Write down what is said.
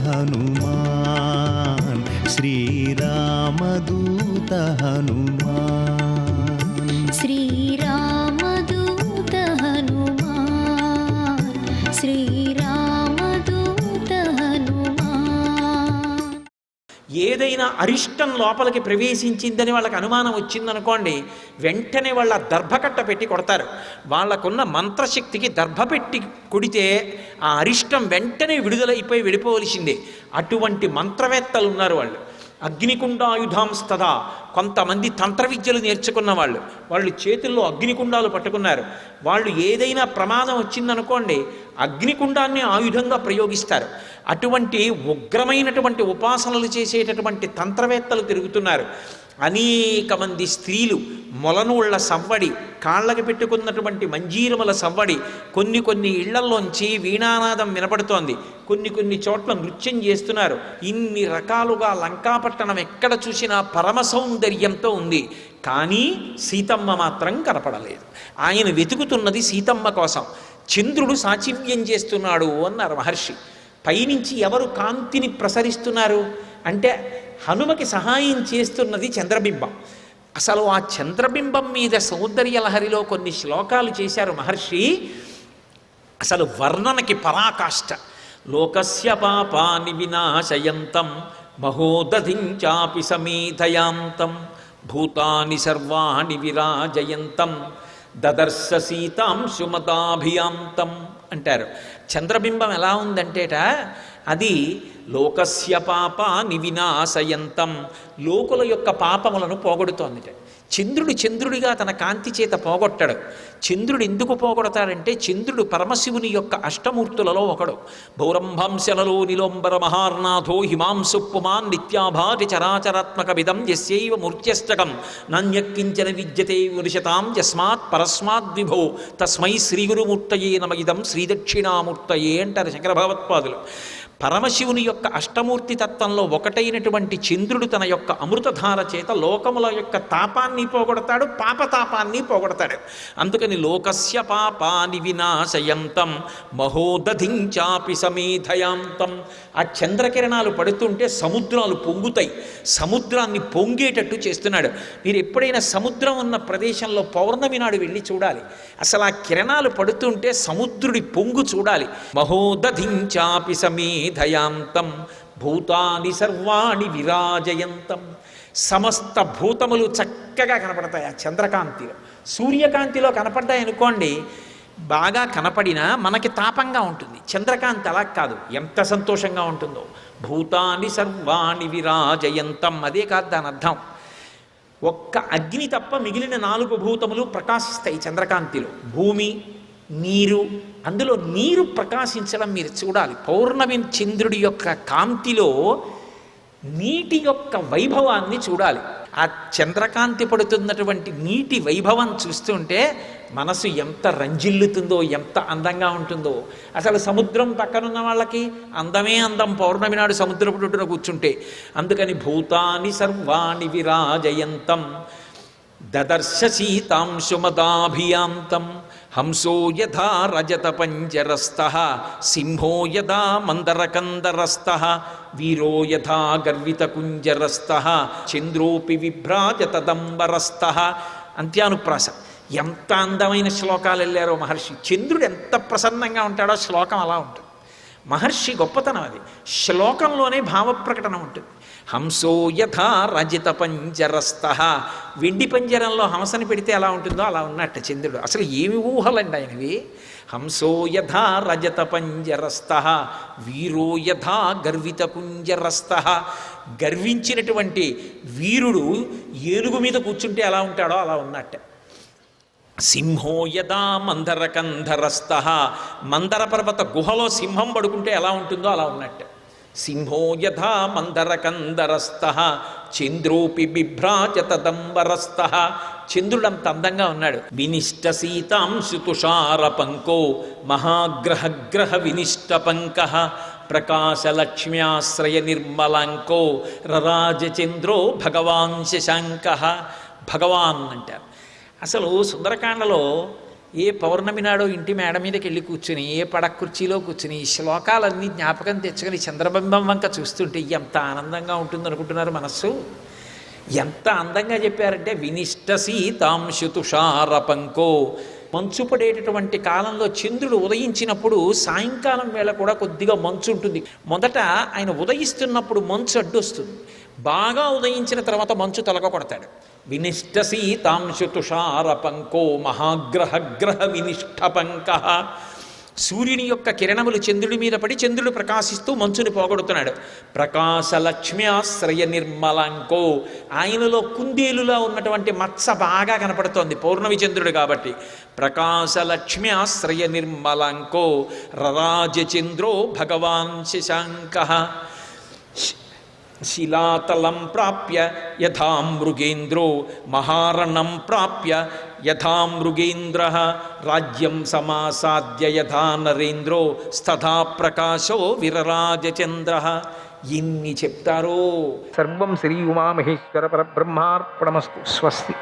హనుమాన్ శ్రీరామదూత హనుమాన్ శ్రీరామదూత హనుమాన్ శ్రీరామదూత హనుమాన్. ఏదైనా అరిష్టం లోపలికి ప్రవేశించిందని వాళ్ళకి అనుమానం వచ్చిందనుకోండి, వెంటనే వాళ్ళ దర్భకట్ట పెట్టి కొడతారు. వాళ్ళకున్న మంత్రశక్తికి దర్భ పెట్టి కొడితే ఆ అరిష్టం వెంటనే విడుదలైపోయి వెళ్ళిపోవలసిందే. అటువంటి మంత్రవేత్తలు ఉన్నారు వాళ్ళు. అగ్నికుండాయుధాంస్తదా, కొంతమంది తంత్ర విద్యలు నేర్చుకున్న వాళ్ళు చేతుల్లో అగ్నికుండాలు పట్టుకున్నారు. వాళ్ళు ఏదైనా ప్రమాదం వచ్చిందనుకోండి, అగ్నికుండాన్ని ఆయుధంగా ప్రయోగిస్తారు. అటువంటి ఉగ్రమైనటువంటి ఉపాసనలు చేసేటటువంటి తంత్రవేత్తలు తిరుగుతున్నారు. అనేక మంది స్త్రీలు మొలనూళ్ల సవ్వడి, కాళ్ళకి పెట్టుకున్నటువంటి మంజీరముల సవ్వడి, కొన్ని ఇళ్లల్లోంచి వీణానాదం వినపడుతోంది, కొన్ని చోట్ల నృత్యం చేస్తున్నారు. ఇన్ని రకాలుగా లంకాపట్టణం ఎక్కడ చూసినా పరమ సౌందర్యంతో ఉంది. కానీ సీతమ్మ మాత్రం కనపడలేదు. ఆయన వెతుకుతున్నది సీతమ్మ కోసం. చంద్రుడు సాచివ్యం చేస్తున్నాడు అన్నారు మహర్షి. పైనుంచి ఎవరు కాంతిని ప్రసరిస్తున్నారు అంటే హనుమకి సహాయం చేస్తున్నది చంద్రబింబం. అసలు ఆ చంద్రబింబం మీద సౌందర్యలహరిలో కొన్ని శ్లోకాలు చేశారు మహర్షి. అసలు వర్ణనకి పరాకాష్ట. లోకస్య పాపాని వినాశయంతం మహోదధించాపి సమీధయాంతం భూతాని సర్వాణి విరాజయంతం దదర్శ సీతాం సుమతాభియాంతం అంటారు. చంద్రబింబం ఎలా ఉందంటేట, అది లోకస్య పాపాని వినాశయంతం, లోకుల యొక్క పాపములను పోగొడుతోందిట. చంద్రుడిగా తన కాంతి చేత పోగొట్టడు. చంద్రుడు ఎందుకు పోగొడతాడంటే, చంద్రుడు పరమశివుని యొక్క అష్టమూర్తులలో ఒకడు. భౌరంభంశలలో నిలోంబర మహార్నాథో హిమాంసు పుమాన్ నిత్యాభాతి చరాచరాత్మక విధం యస్యైవ మూర్త్యష్టకం నాన్యక్కించన విద్యతే వృషతాం యస్మాత్ పరస్మాద్ విభో తస్మై శ్రీగురుమూర్తయే నమ ఇదం శ్రీదక్షిణామూర్తయే అంటారు శంకర భగవత్పాదులు. పరమశివుని యొక్క అష్టమూర్తి తత్వంలో ఒకటైనటువంటి చంద్రుడు తన యొక్క అమృతధార చేత లోకముల యొక్క తాపాన్ని పోగొడతాడు, పాపతాపాన్ని పోగొడతాడు. అందుకని లోకస్య పాపాని వినాశయంతం మహోదధించాపి సమేధయాంతం. ఆ చంద్రకిరణాలు పడుతుంటే సముద్రాలు పొంగుతాయి, సముద్రాన్ని పొంగేటట్టు చేస్తున్నాడు. మీరు ఎప్పుడైనా సముద్రం ఉన్న ప్రదేశంలో పౌర్ణమి నాడు వెళ్ళి చూడాలి. అసలు ఆ కిరణాలు పడుతుంటే సముద్రుడి పొంగు చూడాలి. మహోదధించాపి సమేధయాంతం భూతాని సర్వాణి విరాజయంతం. సమస్త భూతములు చక్కగా కనపడతాయి ఆ చంద్రకాంతిలో. సూర్యకాంతిలో కనపడ్డాయి అనుకోండి, బాగా కనపడినా మనకి తాపంగా ఉంటుంది. చంద్రకాంతి అలా కాదు, ఎంత సంతోషంగా ఉంటుందో. భూతాని సర్వాణి విరాజయంతం, అదే కాదు దాని అర్థం. ఒక్క అగ్ని తప్ప మిగిలిన 4 భూతములు ప్రకాశిస్తాయి చంద్రకాంతిలో. భూమి, నీరు, అందులో నీరు ప్రకాశించడం మీరు చూడాలి. పౌర్ణమి చంద్రుడి యొక్క కాంతిలో నీటి యొక్క వైభవాన్ని చూడాలి. ఆ చంద్రకాంతి పడుతున్నటువంటి నీటి వైభవం చూస్తుంటే మనసు ఎంత రంజిల్లుతుందో, ఎంత అందంగా ఉంటుందో. అసలు సముద్రం పక్కనున్న వాళ్ళకి అందమే అందం పౌర్ణమి నాడు సముద్రపు ఒడ్డున కూర్చుంటే. అందుకని భూతాని సర్వాణి విరాజయంతం దదర్శ సీతాం సుమదాభియాంతం హంసో యథా రజత పంజరస్థః సింహో యథా మందరకందరస్థః వీరో యథా గర్విత కుంజరస్థః చంద్రోపి విభ్రాజతదంబరస్థః. అంత్యానుప్రాస. ఎంత అందమైన శ్లోకాలు వెళ్ళారో మహర్షి. చంద్రుడు ఎంత ప్రసన్నంగా ఉంటాడో శ్లోకం అలా ఉంటుంది. మహర్షి గొప్పతనం అది. శ్లోకంలోనే భావప్రకటన ఉంటుంది. హంసో యథా రజిత పంజరస్థః. వెండి పంజరంలో హంసని పెడితే ఎలా ఉంటుందో అలా ఉన్నట్టు చంద్రుడు. అసలు ఏమి ఊహలండి ఆయనవి. హంసో యథా రజత పంజరస్థః వీరో యథా గర్విత కుంజరస్థః. గర్వించినటువంటి వీరుడు ఏనుగు మీద కూర్చుంటే ఎలా ఉంటాడో అలా ఉన్నట్టు. సింహో యదా మందరకంధరస్థః. మందర పర్వత గుహలో సింహం పడుకుంటే ఎలా ఉంటుందో అలా ఉన్నట్టు. సింహో యథా మందరకందరస్థః చంద్రోపి బిభ్రాజతదంబరస్థః. చంద్రుడు అంత అందంగా ఉన్నాడు. వినిష్ట సీతాంశు తుషార పంకో మహాగ్రహగ్రహ వినిష్ట పంకః ప్రకాశలక్ష్మ్యాశ్రయ నిర్మలాంకో రరాజచంద్రో భగవాన్ శశాంకః. భగవాన్ అంటారు. అసలు సుందరకాండలో ఏ పౌర్ణమి నాడో ఇంటి మేడ మీదకి వెళ్ళి కూర్చుని ఏ పడక కుర్చీలో కూర్చుని ఈ శ్లోకాలన్నీ జ్ఞాపకం తెచ్చుకొని చంద్రబింబం వంక చూస్తుంటే ఎంత ఆనందంగా ఉంటుందనుకుంటున్నారు మనస్సు. ఎంత అందంగా చెప్పారంటే వినిష్ట సీతాంశు తుషార పంకో. మంచు పడేటటువంటి కాలంలో చంద్రుడు ఉదయించినప్పుడు సాయంకాలం వేళ కూడా కొద్దిగా మంచు ఉంటుంది. మొదట ఆయన ఉదయిస్తున్నప్పుడు మంచు అడ్డొస్తుంది, బాగా ఉదయించిన తర్వాత మంచు తొలగ కొడతాడు. వినిష్ట సీతాంశు తుషార పంకో మహాగ్రహగ్రహ వినిష్ట పంక. సూర్యుని యొక్క కిరణములు చంద్రుడి మీద పడి చంద్రుడు ప్రకాశిస్తూ మంచుని పోగొడుతున్నాడు. ప్రకాశలక్ష్మ్యాశ్రయ నిర్మలాంకో. ఆయనలో కుందేలులా ఉన్నటువంటి మత్స బాగా కనపడుతోంది, పౌర్ణమి చంద్రుడు కాబట్టి. ప్రకాశలక్ష్మ్యాశ్రయ నిర్మలాంకో రరాజచంద్రో భగవాన్ శశాంక. శిలాతలం ప్రాప్య యథా మృగేంద్రో మహారణం ప్రాప్య యథా మృగేంద్ర. రాజ్యం సమాసాద్య యథా నరేంద్రో స్తథా ప్రకాశో విరరాజచంద్ర. ఎన్ని చెప్తారో. సర్వం శ్రీ ఉమామహేశ్వర పరబ్రహ్మార్పణమస్తు. స్వస్తి.